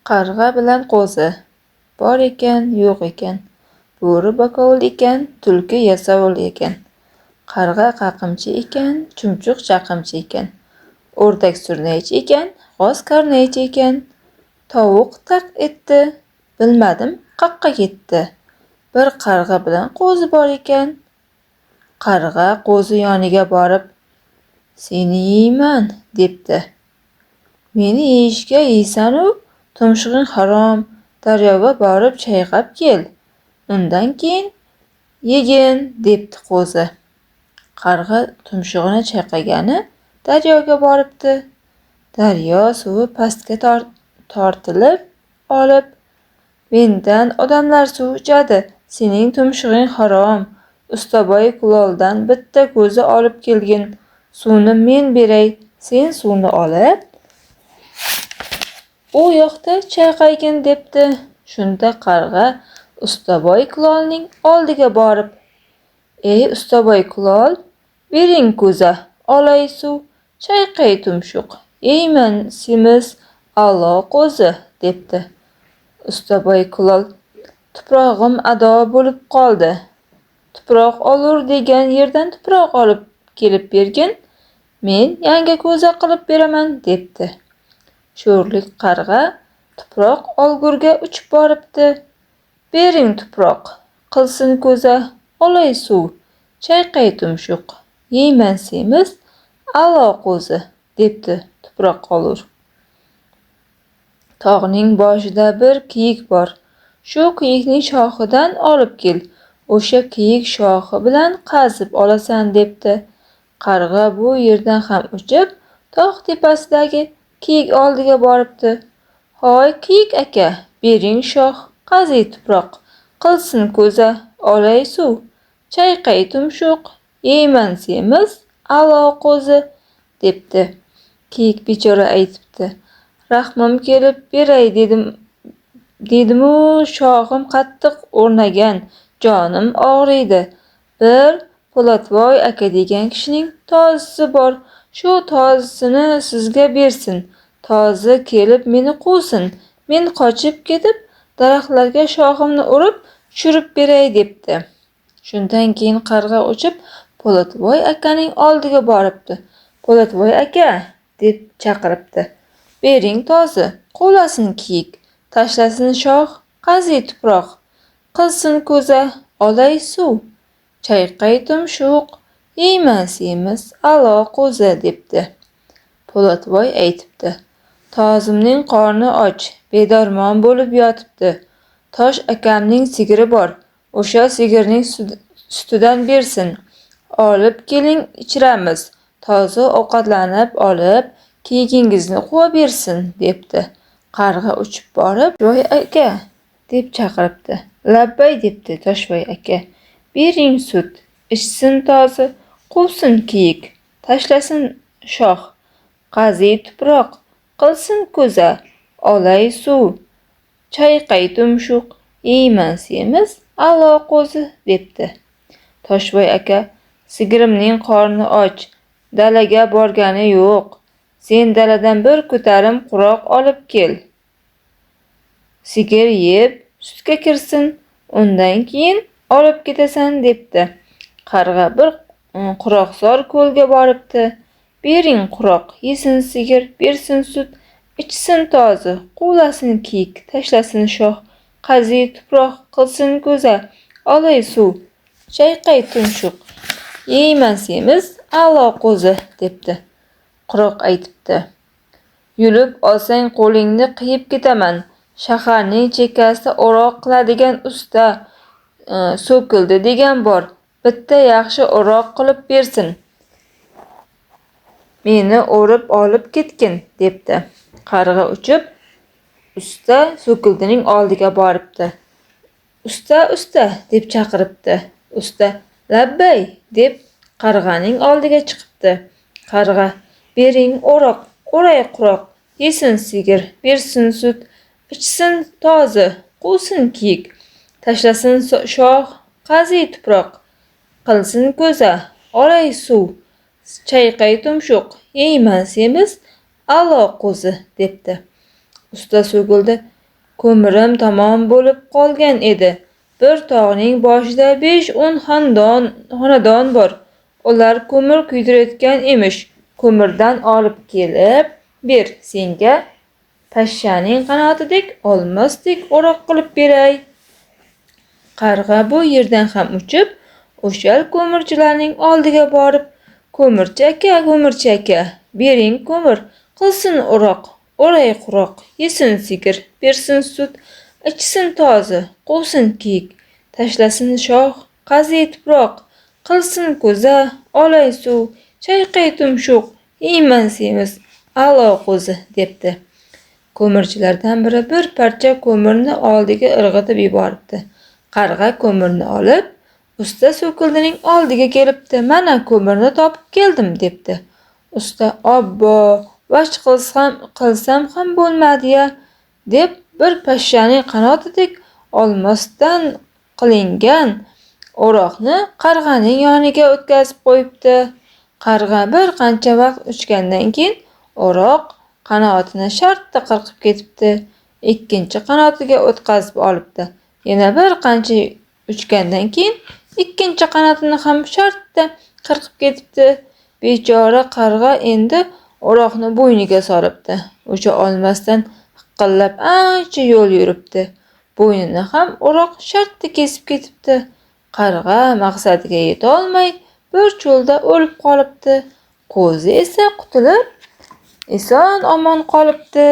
Qarg'a bilan qo'zi. Bor ekan, yo'q ekan. Bo'ri bakovul ekan, tulki yasovul ekan. Qarg'a qaqimchi ekan, chumchuq chaqimchi ekan. O'rdak surnaychi ekan, g'oz karnaychi ekan. Tovuq taq etdi, bilmadim qaqqa ketdi. Bir qarg'a bilan qo'zi bor ekan. Qarg'a qo'zi yoniga borib, "Seni yeyman", debdi. "Meni yeyishga yeysan-u, tumshug'ing harom, daryoga borib chayqab kel. Undan keyin yegin", debdi qo'zi. Qarg'a tumshug'ini chayqagani daryoga boribdi. Daryo suvi pastga tortilib olib, "Mendan odamlar suv ichadi, sening tumshug'ing harom. Ustaboy kuloldan bitta ko'za olib kelgin. Suvni men beray, sen suvni olib u yoqda chayqagin", debdi. Shunda qarg'a ustaboy kulolning oldiga borib, "Ey ustaboy kulol, bering ko'za, olay suv, chayqay tumshuq, yeyman semiz a'lo qo'zi", debdi. Ustaboy kulol, "Tuprog'im ado bo'lib qoldi. Tuproq olur degan yerdan tuproq olib kelib bergin, men yangi ko'za qilib beraman", debdi. Sho'rlik qarg'a tuproq olgurga uchib boribdi. "Bering tuproq, qilsin ko'za, olay suv, chayqay tumshuq, yeyman semiz a'lo qo'zi", debdi tuproq olur. "Tog'ning boshida bir kiyik bor. Shu kiyikning shoxidan olib kel. O'sha kiyik shoxi bilan qazib olasan", debdi. Qarg'a bu yerdan ham uchib, tog' tepasidagi kiyik oldiga boribdi. "Hoy kiyik aka, bering shox, qaziy tuproq, qilsin ko'za, olay suv, chayqay tumshuq, yeyman semiz a'lo qo'zi", debdi. Kiyik bechora aytibdi, "Rahmim kelib beray dedim-u, shoxim qattiq o'rnagan, jonim og'riydi. Bir Po'latvoy aka degan kishining tozisi bor, shu tozisini sizga bersin. Tozi kelib meni quvsin, men qochib ketib daraxtlarga shoximni urib tushirib beray", debdi. Shundan keyin qarg'a uchib Po'latvoy akaning oldiga boribdi. "Po'latvoy aka", deb chaqiribdi, "bering tozi, quvlasin kiyik, tashlasin shox, qaziy tuproq, qilsin ko'za, olay suv, chayqay tumshuq, yeyman semiz a'lo qo'zi", debdi. Po'latvoy aytibdi, "Tozimning qorni och, bedarmon bo'lib yotibdi. Tosh akamning sigiri bor, o'sha sigirning sutidan bersin, olib keling ichiramiz. Tozi ovqatlanib olib, kiyigingizni quva bersin", debdi. Qarg'a uchib borib, "Toshvoy aka", deb chaqiribdi. "Labbay", debdi Toshvoy aka. "Bering sut, ichsin tozi, quvsin kiyik, tashlasin shox, qaziy tuproq, qilsin ko'za, olay suv, chayqay tumshuq, yeyman semiz a'lo qo'zi", debdi. Toshvoy aka, "Sigirimning qorni och, dalaga borgani yo'q. Sen daladan bir ko'tarim quroq olib kel. Sigir yeb, sutga kirsin, undan keyin olib ketasan", debdi. Qarg'a bir quroqzor ko'lga boribdi. "Bering quroq, yesin sigir, bersin sut, ichsin tozi, quvlasin kiyik, tashlasin shox, qaziy tuproq, qilsin ko'za, olay suv, chayqay tumshuq, yeyman semiz a'lo qo'zi", debdi. Quroq aytibdi, "Yulib olsang qo'lingni qiyib ketaman. Shaharning chekkasida o'roq qiladigan usta So'kildi degan bor, bitta yaxshi o'roq qilib bersin. Meni o'rib olib ketgin", debdi. Qarg'a uchib usta So'kildining oldiga boribdi. "Usta, usta", deb chaqiribdi. Usta "Labbay", deb qarg'aning oldiga chiqibdi. Qarg'a "Bering o'roq, o'ray quroq, yesin sigir, bersin sut, ichsin tozi, quvsin kiyik, tashlasin shox, qaziy tuproq, qilsin ko'za, olay suv, chayqay tumshuq, yeyman semiz a'lo qo'zi", debdi. Usta So'kildi ko'mirim tamom bo'lib qolgan edi. Bir tog'ning boshida 5-10 xonadon bor. Ular ko'mir kuydirayotgan emish. Ko'mirdan olib kelib ber, senga pashshaning qanotidek, olmosdek o'roq qilib beray. Qarg'a bu yerdan ham uchib, o'sha ko'mirchilarning oldiga borib, ko'mirchi aka, bering ko'mir, qilsin o'roq, o'ray quroq, yesin sigir, bersin sut, ichsin tozi, quvsin kiyik, tashlasin shox, qaziy tuproq, qilsin ko'za, olay suv, chayqay tumshuq, yeyman semiz, a'lo qo'zi, debdi. Ko'mirchilardan biri bir parcha ko'mirni oldiga irg'itib yuboribdi. Qarg'a ko'mirni olib, usta So'kildining oldiga kelibdi. Mana ko'mirni topib keldim, debdi. Usta, obbo, vaj qilsam ham bo'lmadi-ya, deb bir pashshaning qanotidek olmosdan qilingan o'roqni qarg'aning yoniga o'tkazib qo'yibdi. Qarg'a bir qancha vaqt uchgandan keyin o'roq qanotini shartta qirqib ketibdi. Ikkinchi qanotiga o'tkazib olibdi. Yana bir qancha uchgandan keyin ikkinchi qanotini ham shartta qirqib ketibdi. Bechora qarg'a endi o'roqni bo'yniga solibdi. O'sha olmasdan hiqillab ancha yo'l yuribdi. Bo'ynini ham o'roq shartta kesib ketibdi. Qarg'a maqsadiga yeta olmay bir cho'lda o'lib qolibdi. Qo'zi esa qutulib eson omon qolibdi.